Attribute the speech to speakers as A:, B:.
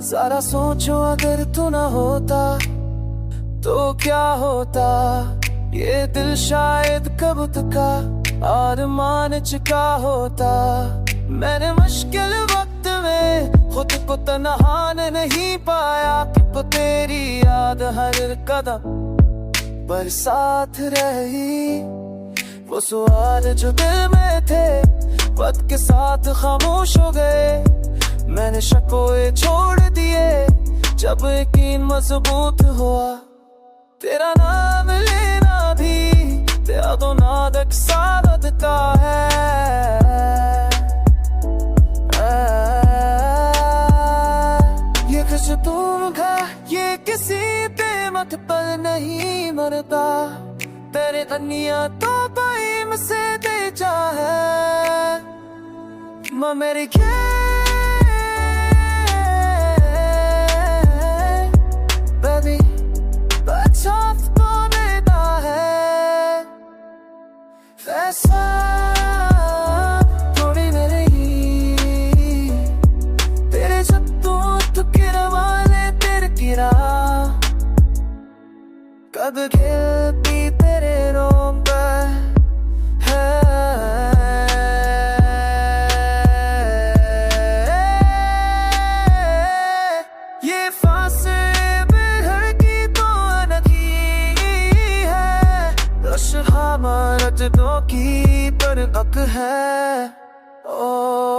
A: जरा सोचो अगर तू ना होता तो क्या होता। ये दिल शायद कब तका आरमान चुका होता। मैंने मुश्किल वक्त में खुद को तन्हाने नहीं पाया, कि तेरी याद हर कदम पर साथ रही। वो सवाल जो दिल में थे वक्त के साथ खामोश हो गए। मैंने शकोए छोड़ दिए जब यकीन मजबूत हुआ। तेरा नाम लेना भी तेरा तो नादक सादत का है। ये कुछ तुम का ये किसी पे मत पर नहीं मरता। तेरे धनिया तो टाइम से दे चाहे मेरी baby बचा तो देता है ऐसा थोड़ी नहीं। तेरे जब तू गिरा वाले तेरे गिरा कद खिलती तेरे रोम पर है। ये फासले बिहर की तो अनथी है। रश हमारा जदों की पर अक है। ओ